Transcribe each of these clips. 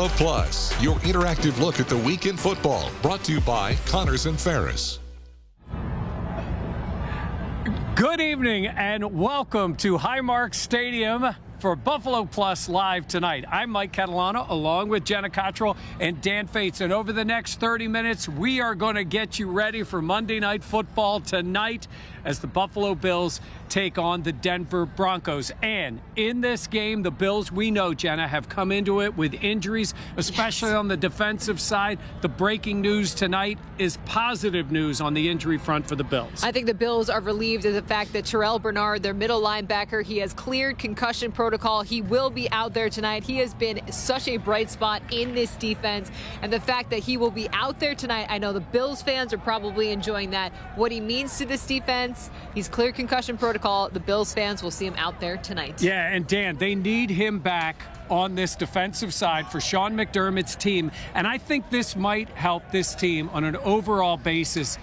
Buffalo Plus, your interactive look at the week in football, brought to you by Connors and Ferris. Good evening and welcome to Highmark Stadium for Buffalo Plus Live tonight. I'm Mike Catalana along with Jenna Cottrell and Dan Fetes. And over the next 30 minutes, we are going to get you ready for Monday Night Football tonight as the Buffalo Bills take on the Denver Broncos. And in this game, the Bills, we know, Jenna, have come into it with injuries, especially on the defensive side. The breaking news tonight is positive news on the injury front for the Bills. I think the Bills are relieved of the fact that Terrell Bernard, their middle linebacker, he has cleared concussion protocol. He will be out there tonight. He has been such a bright spot in this defense. And the fact that he will be out there tonight, I know the Bills fans are probably enjoying that. What he means to this defense, he's cleared concussion protocol. The Bills fans will see him out there tonight. Yeah, and Dan, they need him back on this defensive side for Sean McDermott's team. And I think this might help this team on an overall basis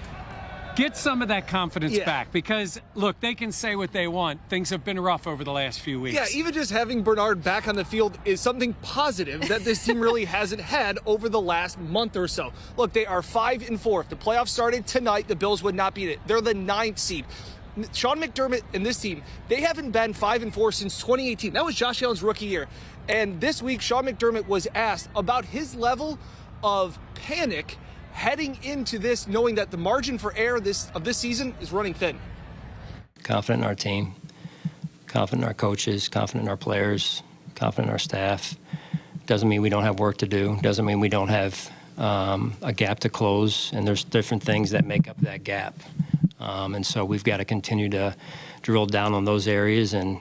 get some of that confidence back, because look, they can say what they want. Things have been rough over the last few weeks. Yeah, even just having Bernard back on the field is something positive that this team really hasn't had over the last month or so. Look, they are 5-4. If the playoffs started tonight, the Bills would not beat it. They're the 9th seed. Sean McDermott and this team, they haven't been 5-4 since 2018. That was Josh Allen's rookie year. And this week, Sean McDermott was asked about his level of panic heading into this, knowing that the margin for error of this season is running thin. Confident in our team, confident in our coaches, confident in our players, confident in our staff. Doesn't mean we don't have work to do. Doesn't mean we don't have a gap to close. And there's different things that make up that gap. And so we've got to continue to drill down on those areas and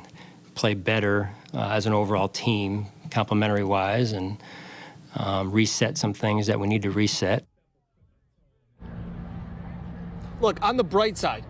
play better as an overall team, complementary-wise, and reset some things that we need to reset. Look, on the bright side,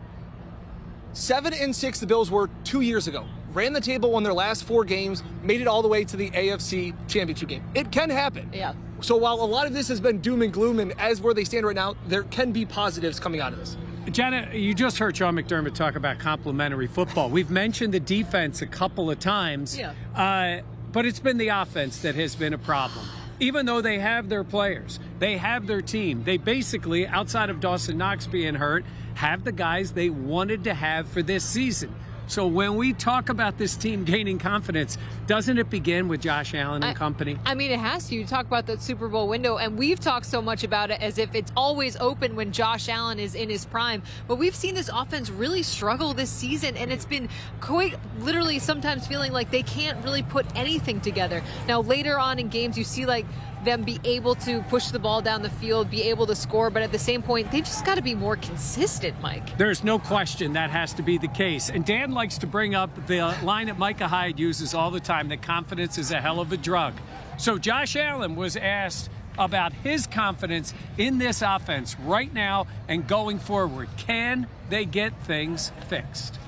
7-6 the Bills were 2 years ago. Ran the table, won their last 4 games, made it all the way to the AFC Championship game. It can happen. Yeah. So while a lot of this has been doom and gloom, and as where they stand right now, there can be positives coming out of this. Jenna, you just heard Sean McDermott talk about complementary football. We've mentioned the defense a couple of times, but it's been the offense that has been a problem. Even though they have their players, they have their team, they basically, outside of Dawson Knox being hurt, have the guys they wanted to have for this season. So when we talk about this team gaining confidence, doesn't it begin with Josh Allen and company? I mean, it has to. You talk about the Super Bowl window, and we've talked so much about it as if it's always open when Josh Allen is in his prime. But we've seen this offense really struggle this season, and it's been quite literally sometimes feeling like they can't really put anything together. Now, later on in games, you see like them be able to push the ball down the field, be able to score, but at the same point, they just got to be more consistent, Mike. There's no question that has to be the case. And Dan likes to bring up the line that Micah Hyde uses all the time, that confidence is a hell of a drug. So Josh Allen was asked about his confidence in this offense right now and going forward. Can they get things fixed?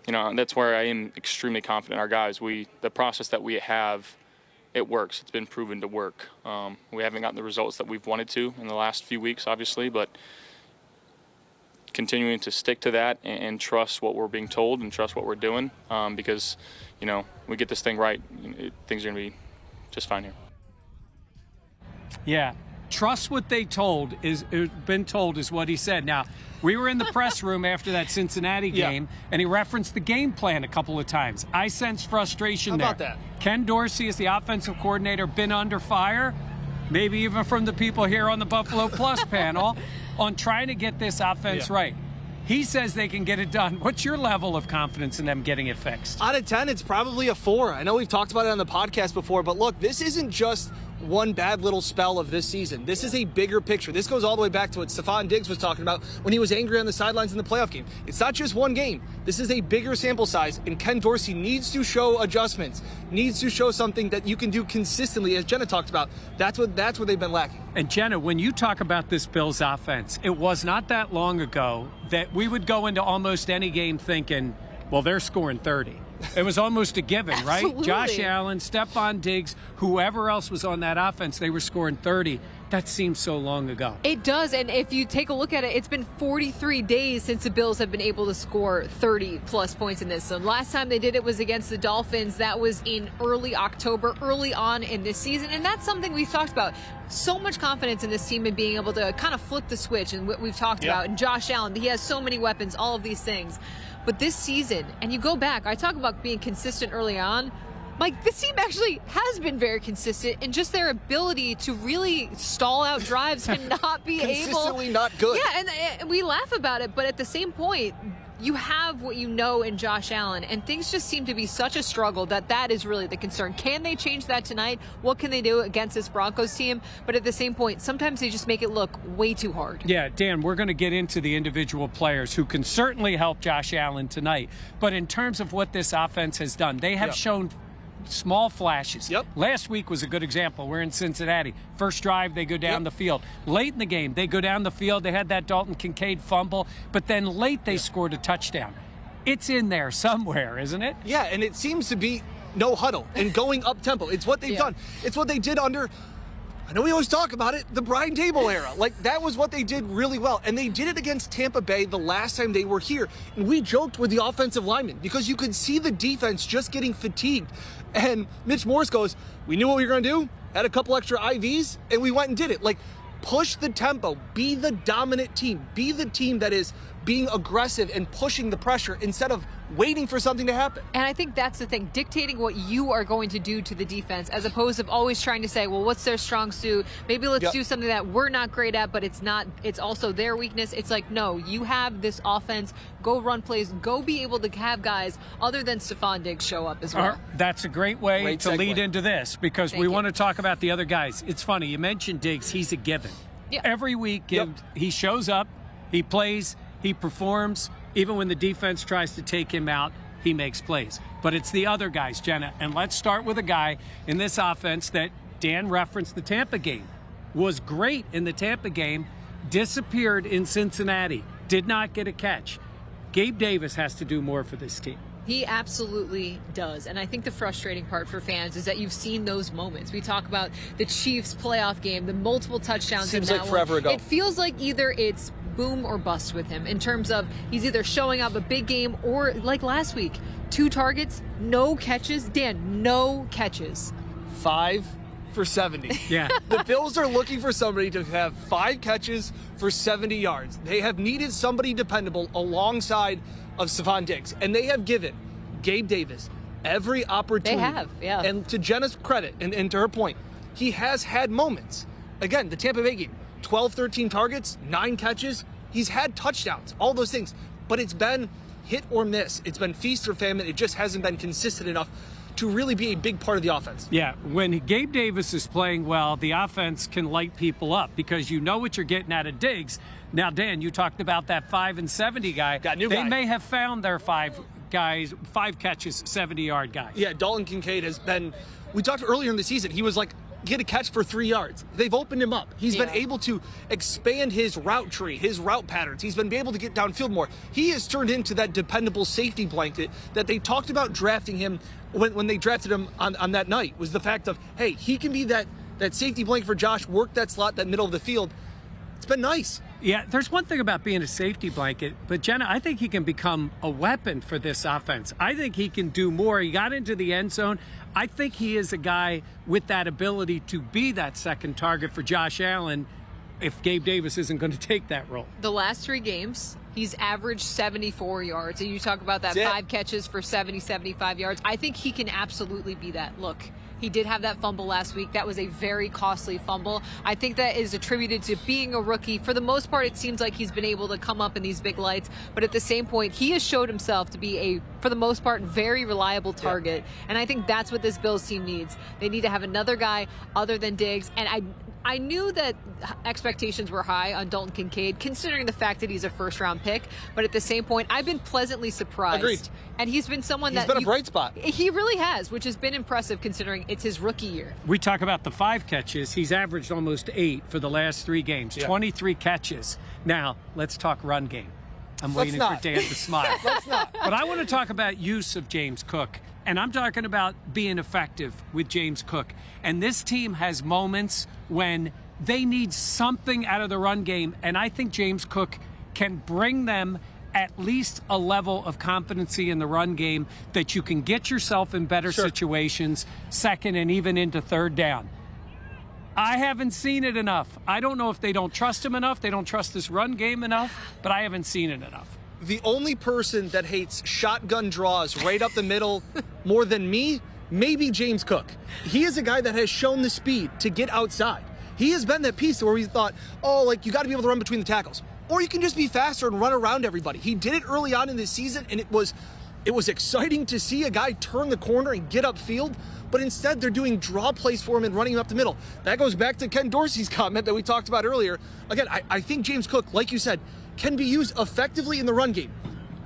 You know, that's where I am extremely confident in our guys. The process that we have, it works. It's been proven to work. We haven't gotten the results that we've wanted to in the last few weeks, obviously, but continuing to stick to that and trust what we're being told and trust what we're doing, because, you know, we get this thing right, things are going to be just fine here. Yeah. Trust what they been told is what he said. Now, we were in the press room after that Cincinnati game, and he referenced the game plan a couple of times. I sense frustration there. How about that? Ken Dorsey, as the offensive coordinator, been under fire, maybe even from the people here on the Buffalo Plus panel, on trying to get this offense right. He says they can get it done. What's your level of confidence in them getting it fixed? Out of 10, it's probably a 4. I know we've talked about it on the podcast before, but look, this isn't just one bad little spell of this season. This is a bigger picture. This goes all the way back to what Stephon Diggs was talking about when he was angry on the sidelines in the playoff game. It's not just one game. This is a bigger sample size, and Ken Dorsey needs to show adjustments, needs to show something that you can do consistently, as Jenna talked about. That's what they've been lacking. And Jenna, when you talk about this Bills offense, it was not that long ago that we would go into almost any game thinking, well, they're scoring 30. It was almost a given, right? Josh Allen, Stephon Diggs, whoever else was on that offense, they were scoring 30. That seems so long ago. It does, and if you take a look at it, it's been 43 days since the Bills have been able to score 30-plus points in this. So last time they did it was against the Dolphins. That was in early October, early on in this season, and that's something we've talked about. So much confidence in this team and being able to kind of flip the switch, and what we've talked about. And Josh Allen, he has so many weapons, all of these things. But this season, and you go back, I talk about being consistent early on. Mike, this team actually has been very consistent in just their ability to really stall out drives and not be consistently not good. Yeah, and we laugh about it, but at the same point, you have what you know in Josh Allen, and things just seem to be such a struggle that is really the concern. Can they change that tonight? What can they do against this Broncos team? But at the same point, sometimes they just make it look way too hard. Yeah, Dan, we're going to get into the individual players who can certainly help Josh Allen tonight. But in terms of what this offense has done, they have shown small flashes. Last week was a good example. We're in Cincinnati. First drive, they go down the field. Late in the game, they go down the field. They had that Dalton Kincaid fumble, but then late they scored a touchdown. It's in there somewhere, isn't it? Yeah, and it seems to be no huddle and going up tempo. It's what they've done. It's what they did under, I know we always talk about it, the Brian Dable era. Like, that was what they did really well. And they did it against Tampa Bay the last time they were here. And we joked with the offensive linemen because you could see the defense just getting fatigued. And Mitch Morse goes, we knew what we were going to do, had a couple extra IVs, and we went and did it. Like, push the tempo, be the dominant team, be the team that is being aggressive and pushing the pressure instead of waiting for something to happen. And I think that's the thing, dictating what you are going to do to the defense, as opposed to always trying to say, well, what's their strong suit? Maybe let's do something that we're not great at, but it's also their weakness. It's like, no, you have this offense, go run plays, go be able to have guys other than Stephon Diggs show up as well. That's a great way to lead into this, because we want to talk about the other guys. It's funny, you mentioned Diggs, he's a given. Every week he shows up, he plays, he performs. Even when the defense tries to take him out, he makes plays. But it's the other guys, Jenna. And let's start with a guy in this offense that Dan referenced, the Tampa game. Was great in the Tampa game, disappeared in Cincinnati, did not get a catch. Gabe Davis has to do more for this team. He absolutely does. And I think the frustrating part for fans is that you've seen those moments. We talk about the Chiefs playoff game, the multiple touchdowns. Seems in that like forever ago. It feels like either it's boom or bust with him in terms of he's either showing up a big game or like last week, 2 targets, no catches. Dan, no catches. 5 for 70. Yeah. The Bills are looking for somebody to have 5 catches for 70 yards. They have needed somebody dependable alongside of Stephon Diggs, and they have given Gabe Davis every opportunity. They have, yeah. And to Jenna's credit, and to her point, he has had moments. Again, the Tampa Bay game, 12, 13 targets, 9 catches. He's had touchdowns, all those things. But it's been hit or miss. It's been feast or famine. It just hasn't been consistent enough to really be a big part of the offense. Yeah, when Gabe Davis is playing well, the offense can light people up because you know what you're getting out of Diggs. Now, Dan, you talked about that 5 and 70 guy. They may have found their 5 catches, 70-yard guy. Yeah, Dalton Kincaid has been, we talked earlier in the season, he was like, get a catch for 3 yards. They've opened him up. He's been able to expand his route tree, his route patterns. He's been able to get downfield more. He has turned into that dependable safety blanket that they talked about drafting him when they drafted him on that night, was the fact of, hey, he can be that safety blanket for Josh, work that slot, that middle of the field. It's been nice. Yeah, there's one thing about being a safety blanket, but Jenna, I think he can become a weapon for this offense. I think he can do more. He got into the end zone. I think he is a guy with that ability to be that second target for Josh Allen if Gabe Davis isn't going to take that role. The last 3 games, he's averaged 74 yards. And you talk about that 5 catches for 70, 75 yards. I think he can absolutely be that. Look, he did have that fumble last week. That was a very costly fumble. I think that is attributed to being a rookie. For the most part, it seems like he's been able to come up in these big lights. But at the same point, he has showed himself to be a, for the most part, very reliable target. And I think that's what this Bills team needs. They need to have another guy other than Diggs. And I knew that expectations were high on Dalton Kincaid, considering the fact that he's a first-round pick. But at the same point, I've been pleasantly surprised. Agreed. And he's been someone he's been a bright spot. He really has, which has been impressive considering it's his rookie year. We talk about the 5 catches. He's averaged almost 8 for the last 3 games, 23 catches. Now, let's talk run game. I'm waiting for Dan to smile. Let's not. But I want to talk about use of James Cook. And I'm talking about being effective with James Cook. And this team has moments when They need something out of the run game, and I think James Cook can bring them at least a level of competency in the run game that you can get yourself in better situations, second and even into third down. I haven't seen it enough. I don't know if they don't trust him enough, they don't trust this run game enough, but I haven't seen it enough. The only person that hates shotgun draws right up the middle more than me, maybe James Cook. He is a guy that has shown the speed to get outside. He has been that piece where we thought, oh, like, you got to be able to run between the tackles. Or you can just be faster and run around everybody. He did it early on in this season, and it was exciting to see a guy turn the corner and get upfield, but instead they're doing draw plays for him and running him up the middle. That goes back to Ken Dorsey's comment that we talked about earlier. Again, I think James Cook, like you said, can be used effectively in the run game.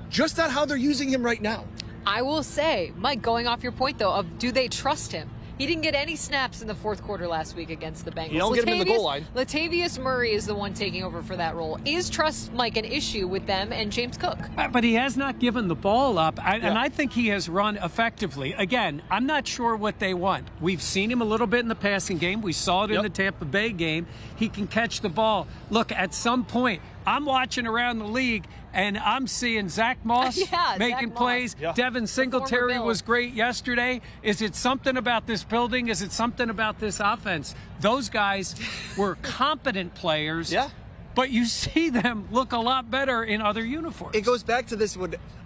Just not how they're using him right now. I will say, Mike, going off your point, though, of do they trust him? He didn't get any snaps in the fourth quarter last week against the Bengals. You don't get him in the goal line. Latavius Murray is the one taking over for that role. Is trust, Mike, an issue with them and James Cook? But he has not given the ball up, and I think he has run effectively. Again, I'm not sure what they want. We've seen him a little bit in the passing game. We saw it in the Tampa Bay game. He can catch the ball. Look, at some point, I'm watching around the league, and I'm seeing Zach Moss making plays. Yeah. Devin Singletary was great yesterday. Is it something about this building? Is it something about this offense? Those guys were competent players. Yeah. But you see them look a lot better in other uniforms. It goes back to this.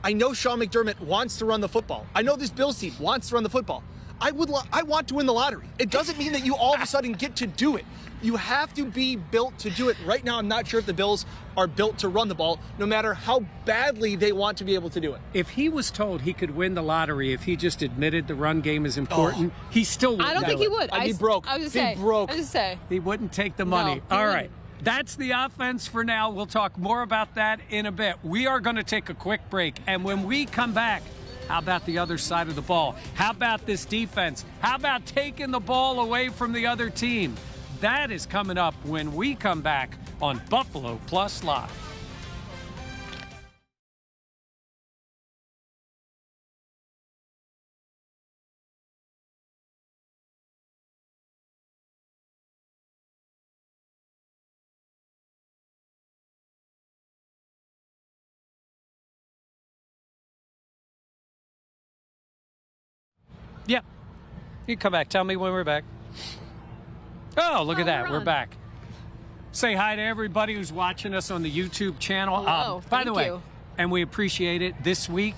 I know Sean McDermott wants to run the football. I know this Bills team wants to run the football. I want to win the lottery. It doesn't mean that you all of a sudden get to do it. You have to be built to do it. Right now, I'm not sure if the Bills are built to run the ball, no matter how badly they want to be able to do it. If he was told he could win the lottery if he just admitted the run game is important, he still wouldn't. I don't think he would. I'd be broke. I was be broke. just say. He wouldn't take the money. No, all right. That's the offense for now. We'll talk more about that in a bit. We are going to take a quick break, and when we come back, how about the other side of the ball? How about this defense? How about taking the ball away from the other team? That is coming up when we come back on Buffalo Plus Live. Yeah. You come back. Tell me when we're back. Oh, look at that. We're back. Say hi to everybody who's watching us on the YouTube channel. Hello. By the way, you. and we appreciate it. This week,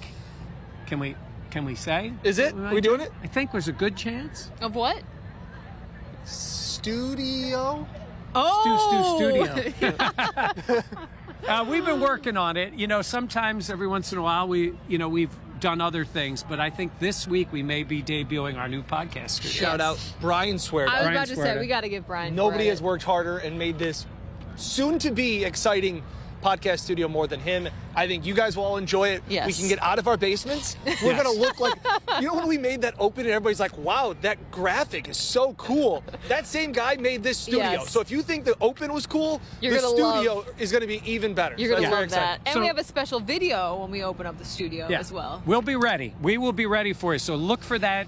can we say? Is it? We doing it? I think there's a good chance. Of what? Studio? Studio. We've been working on it. You know, sometimes every once in a while we've done other things, but I think this week we may be debuting our new podcast studio. Shout out Brian Swear. I was Brian about to say, we got to give Brian Nobody credit. has worked harder and made this soon-to-be exciting podcast studio more than him. I think you guys will all enjoy it. Yes. We can get out of our basements. We're going to look like, you know, when we made that open and everybody's like, wow, that graphic is so cool. That same guy made this studio. Yes. So if you think the open was cool, You're the gonna studio is going to be even better. You're going to very love that. exciting. And So- we have a special video when we open up the studio as well. We'll be ready. We will be ready for you. So look for that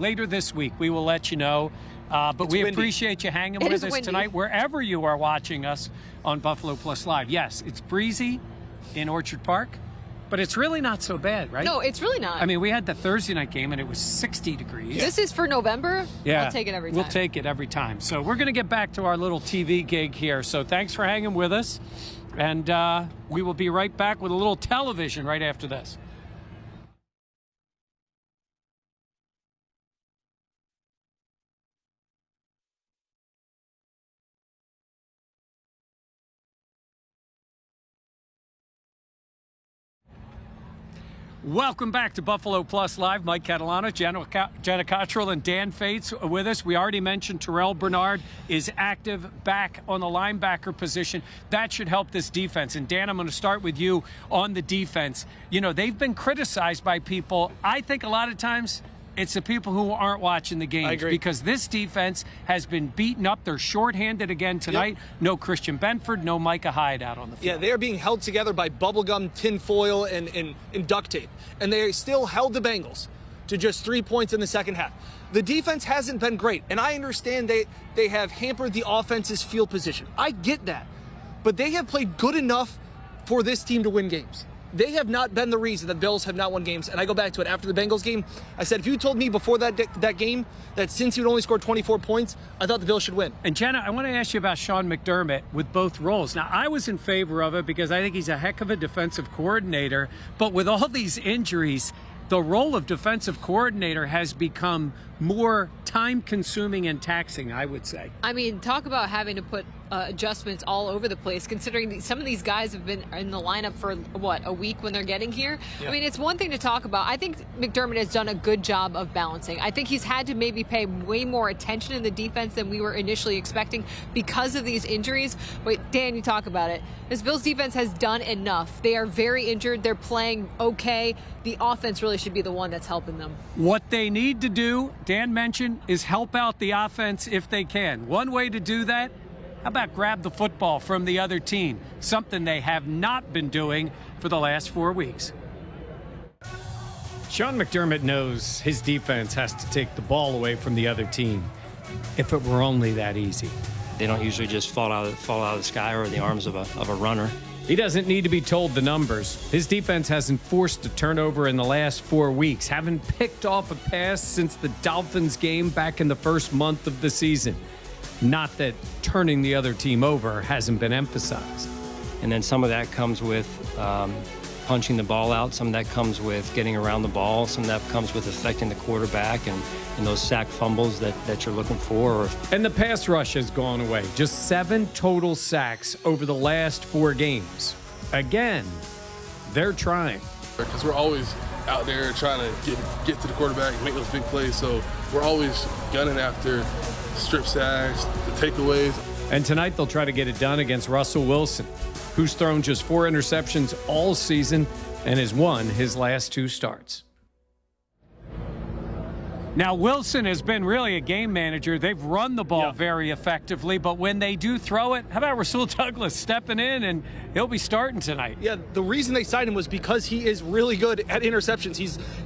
later this week. We will let you know. But It's we windy. appreciate you hanging It with is us windy. tonight, wherever you are watching us on Buffalo Plus Live. Yes, it's breezy in Orchard Park, but it's really not so bad, right? No, it's really not. I mean, we had the Thursday night game, and it was 60 degrees. This is for November. Yeah. I'll take it every time. We'll take it every time. So we're going to get back to our little TV gig here. So thanks for hanging with us. And we will be right back with a little television right after this. Welcome back to Buffalo Plus Live. Mike Catalana, Jenna Cottrell, and Dan Fetes with us. We already mentioned Terrell Bernard is active back on the linebacker position. That should help this defense. And Dan, I'm going to start with you on the defense. You know, they've been criticized by people. I think a lot of times it's the people who aren't watching the games. I agree. Because this defense has been beaten up. They're shorthanded again tonight. Yep. No Christian Benford, no Micah Hyde out on the field. Yeah, they are being held together by bubblegum, tin foil, and duct tape. And they still held the Bengals to just 3 points in the second half. The defense hasn't been great, and I understand they have hampered the offense's field position. I get that. But they have played good enough for this team to win games. They have not been the reason that Bills have not won games. And I go back to it after the Bengals game. I said, if you told me before that game that since you'd only scored 24 points, I thought the Bills should win. And Jenna, I want to ask you about Sean McDermott with both roles. Now, I was in favor of it because I think he's a heck of a defensive coordinator. But with all these injuries, the role of defensive coordinator has become more time-consuming and taxing, I would say. I mean, talk about having to put adjustments all over the place, considering some of these guys have been in the lineup for, what, a week when they're getting here? Yeah. I mean, it's one thing to talk about. I think McDermott has done a good job of balancing. I think he's had to maybe pay way more attention in the defense than we were initially expecting because of these injuries. But, Dan, you talk about it. This Bills defense has done enough. They are very injured. They're playing okay. The offense really should be the one that's helping them. What they need to do, Dan mentioned, is help out the offense if they can. One way to do that, how about grab the football from the other team? Something they have not been doing for the last 4 weeks. Sean McDermott knows his defense has to take the ball away from the other team. If it were only that easy. They don't usually just fall out of the sky or the arms of a runner. He doesn't need to be told the numbers. His defense hasn't forced a turnover in the last 4 weeks, haven't picked off a pass since the Dolphins game back in the first month of the season. Not that turning the other team over hasn't been emphasized. And then some of that comes with punching the ball out. Some of that comes with getting around the ball. Some of that comes with affecting the quarterback and those sack fumbles that you're looking for. And the pass rush has gone away. Just 7 total sacks over the last 4 games. Again, they're trying. Because we're always out there trying to get to the quarterback and make those big plays. So we're always gunning after strip sacks, the takeaways. And tonight they'll try to get it done against Russell Wilson, who's thrown just 4 interceptions all season and has won his last 2 starts. Now, Wilson has been really a game manager. They've run the ball very effectively, but when they do throw it, how about Rasul Douglas stepping in, and he'll be starting tonight? Yeah, the reason they signed him was because he is really good at interceptions.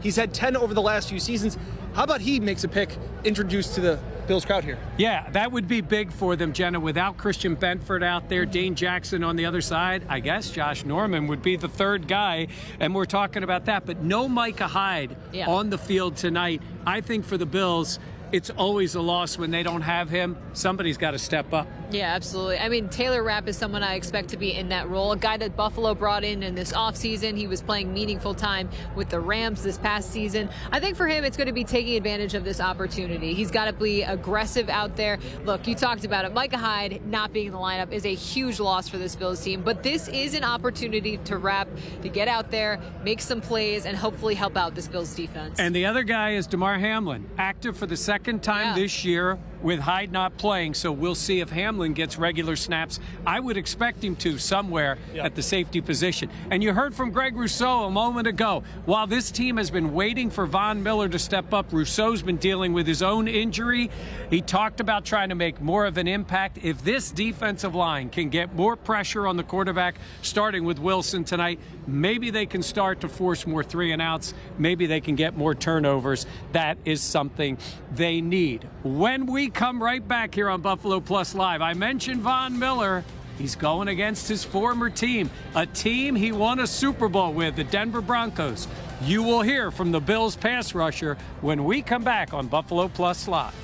He's had 10 over the last few seasons. How about he makes a pick introduced to the Bills crowd here? Yeah, that would be big for them, Jenna. Without Christian Benford out there, Dane Jackson on the other side, I guess Josh Norman would be the third guy, and we're talking about that. But no Micah Hyde on the field tonight. I think for the Bills, it's always a loss when they don't have him. Somebody's got to step up. Yeah, absolutely. I mean, Taylor Rapp is someone I expect to be in that role. A guy that Buffalo brought in this offseason. He was playing meaningful time with the Rams this past season. I think for him, it's going to be taking advantage of this opportunity. He's got to be aggressive out there. Look, you talked about it. Micah Hyde not being in the lineup is a huge loss for this Bills team. But this is an opportunity to Rapp to get out there, make some plays, and hopefully help out this Bills defense. And the other guy is DeMar Hamlin, active for the second time this year with Hyde not playing, so we'll see if Hamlin gets regular snaps. I would expect him to somewhere at the safety position. And you heard from Greg Rousseau a moment ago. While this team has been waiting for Von Miller to step up, Rousseau's been dealing with his own injury. He talked about trying to make more of an impact. If this defensive line can get more pressure on the quarterback, starting with Wilson tonight, maybe they can start to force more 3-and-outs. Maybe they can get more turnovers. That is something they need. When we come right back here on Buffalo Plus Live, I mentioned Von Miller. He's going against his former team, a team he won a Super Bowl with, the Denver Broncos. You will hear from the Bills pass rusher when we come back on Buffalo Plus Live.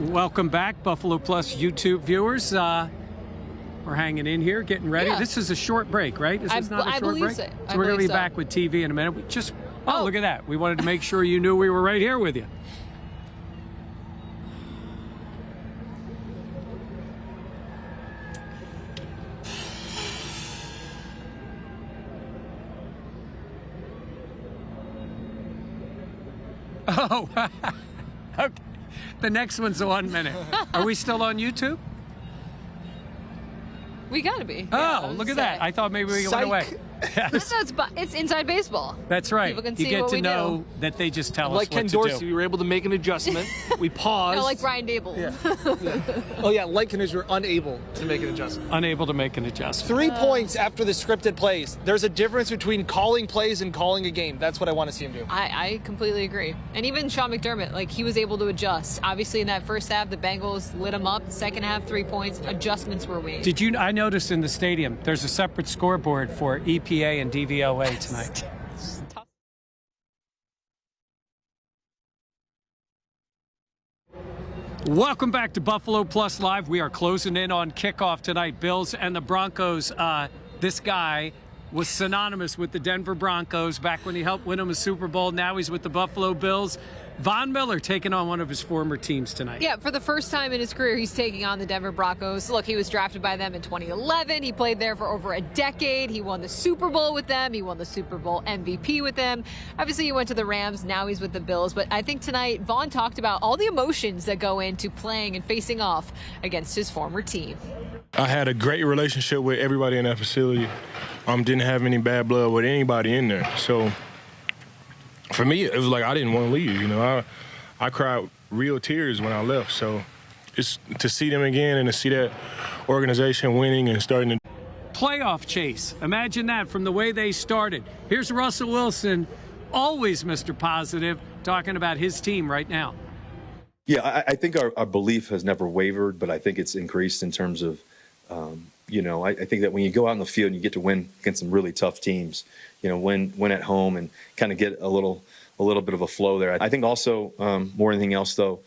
Welcome back, Buffalo Plus YouTube viewers. We're hanging in here, getting ready. Yeah. This is a short break, right? Is this not a I short believe break? so. So we're going to be back with TV in a minute. Oh, look at that. We wanted to make sure you knew we were right here with you. Oh, okay. The next one's 1 minute. Are we still on YouTube? We gotta be. Oh, look at that. I thought maybe we went away. It's Inside Baseball. That's right. People can you see get what to we know do. that they just tell us Like what Ken to Dorsey, do. we were able to make an adjustment. We paused. No, like Brian Dable. Yeah. Oh, yeah, like Ken Dorsey, we were unable to make an adjustment. Unable to make an adjustment. 3 points after the scripted plays. There's a difference between calling plays and calling a game. That's what I want to see him do. I completely agree. And even Sean McDermott, like, he was able to adjust. Obviously, in that first half, the Bengals lit him up. Second half, 3 points. Adjustments were made. I noticed in the stadium, there's a separate scoreboard for EPA and DVOA tonight. Welcome back to Buffalo Plus Live. We are closing in on kickoff tonight. Bills and the Broncos. This guy was synonymous with the Denver Broncos back when he helped win them a Super Bowl. Now he's with the Buffalo Bills. Von Miller taking on one of his former teams tonight. Yeah, for the first time in his career, he's taking on the Denver Broncos. Look, he was drafted by them in 2011. He played there for over a decade. He won the Super Bowl with them. He won the Super Bowl MVP with them. Obviously, he went to the Rams. Now he's with the Bills. But I think tonight, Vaughn talked about all the emotions that go into playing and facing off against his former team. I had a great relationship with everybody in that facility. Didn't have any bad blood with anybody in there. So for me, it was like I didn't want to leave. You know, I cried real tears when I left. So it's to see them again and to see that organization winning and starting to Playoff chase. Imagine that from the way they started. Here's Russell Wilson, always Mr. Positive, talking about his team right now. Yeah, I think our belief has never wavered, but I think it's increased in terms of, I think that when you go out in the field and you get to win against some really tough teams, win at home and kind of get a little bit of a flow there. I think also more than anything else, though,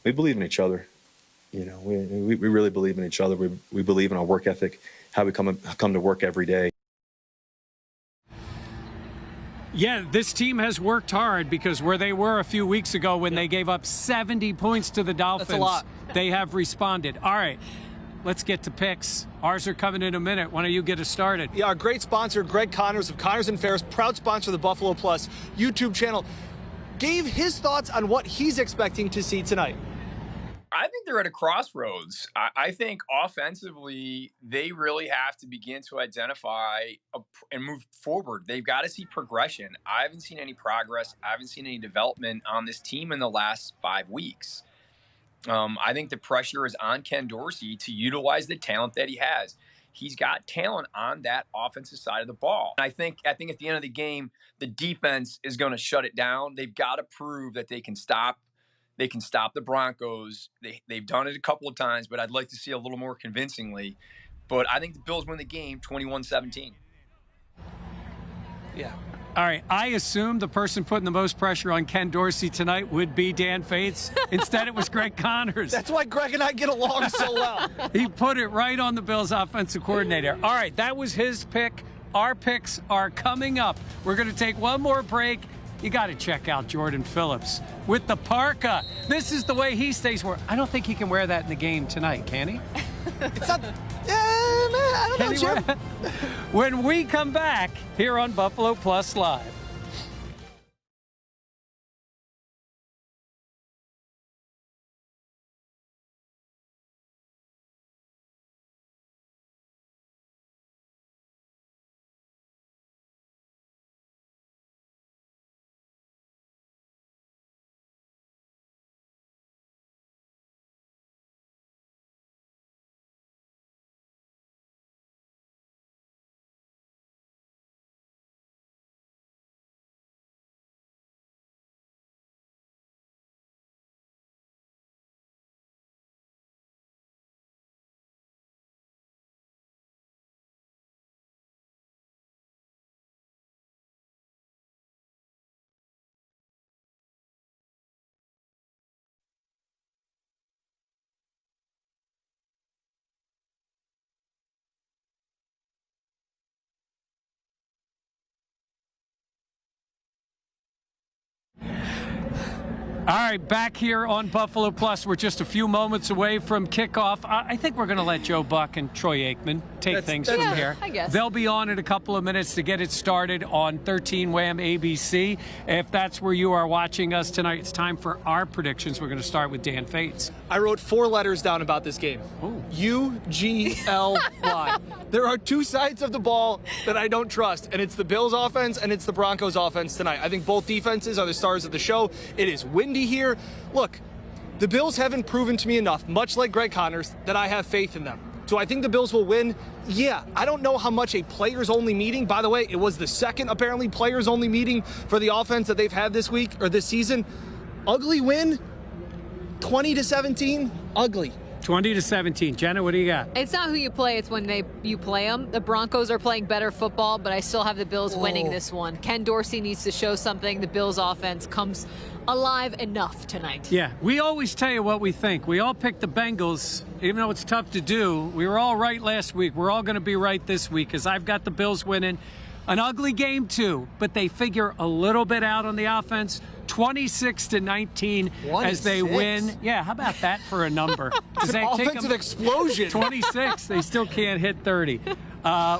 we believe in each other. We really believe in each other. We believe in our work ethic, how we come to work every day. Yeah, this team has worked hard because where they were a few weeks ago when they gave up 70 points to the Dolphins, That's a lot. They have responded. All right, let's get to picks. Ours are coming in a minute. Why don't you get us started? Yeah, our great sponsor, Greg Connors of Connors and Ferris, proud sponsor of the Buffalo Plus YouTube channel, gave his thoughts on what he's expecting to see tonight. I think they're at a crossroads. I think offensively, they really have to begin to identify and move forward. They've got to see progression. I haven't seen any progress. I haven't seen any development on this team in the last 5 weeks. I think the pressure is on Ken Dorsey to utilize the talent that he has. He's got talent on that offensive side of the ball. And I think at the end of the game, the defense is going to shut it down. They've got to prove that they can stop. They can stop the Broncos. They've done it a couple of times, but I'd like to see a little more convincingly. But I think the Bills win the game 21-17. Yeah. All right, I assumed the person putting the most pressure on Ken Dorsey tonight would be Dan Fates. Instead, it was Greg Connors. That's why Greg and I get along so well. He put it right on the Bills' offensive coordinator. All right, that was his pick. Our picks are coming up. We're going to take one more break. You got to check out Jordan Phillips with the parka. This is the way he stays wearing. I don't think he can wear that in the game tonight, can he? It's not. I don't know, Jim. When we come back here on Buffalo Plus Live. All right, back here on Buffalo Plus. We're just a few moments away from kickoff. I think we're going to let Joe Buck and Troy Aikman take things from here. I guess. They'll be on in a couple of minutes to get it started on 13 Wham ABC. If that's where you are watching us tonight, it's time for our predictions. We're going to start with Dan Fetes. I wrote 4 letters down about this game. U-G-L-Y. There are 2 sides of the ball that I don't trust, and it's the Bills offense and it's the Broncos offense tonight. I think both defenses are the stars of the show. It is windy here. Look, the Bills haven't proven to me enough, much like Greg Connors, that I have faith in them. Do I think the Bills will win? Yeah. I don't know how much a players-only meeting, by the way, it was the second, apparently, players-only meeting for the offense that they've had this week or this season. Ugly win, 20-17, ugly. 20-17. Jenna, what do you got? It's not who you play, it's when you play them. The Broncos are playing better football, but I still have the Bills winning this one. Ken Dorsey needs to show something. The Bills offense comes alive enough tonight. Yeah, we always tell you what we think. We all picked the Bengals, even though it's tough to do. We were all right last week. We're all going to be right this week because I've got the Bills winning. An ugly game, too, but they figure a little bit out on the offense. 26-19 as they win. Yeah, how about that for a number? It's an offensive explosion. 26, they still can't hit 30.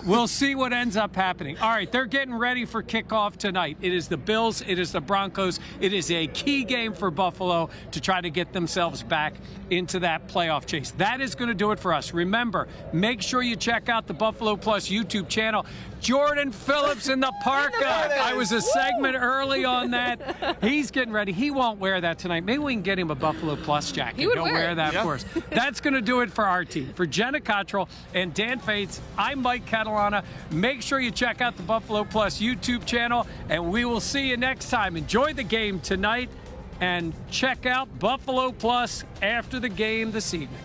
We'll see what ends up happening. All right, they're getting ready for kickoff tonight. It is the Bills. It is the Broncos. It is a key game for Buffalo to try to get themselves back into that playoff chase. That is going to do it for us. Remember, make sure you check out the Buffalo Plus YouTube channel. Jordan Phillips in the parka. I was a segment early on that. He's getting ready. He won't wear that tonight. Maybe we can get him a Buffalo Plus jacket. He would He'll wear that for us. That's going to do it for our team. For Jenna Cottrell and Dan Fetes, I'm Mike Catalana. Make sure you check out the Buffalo Plus YouTube channel, and we will see you next time. Enjoy the game tonight, and check out Buffalo Plus after the game this evening.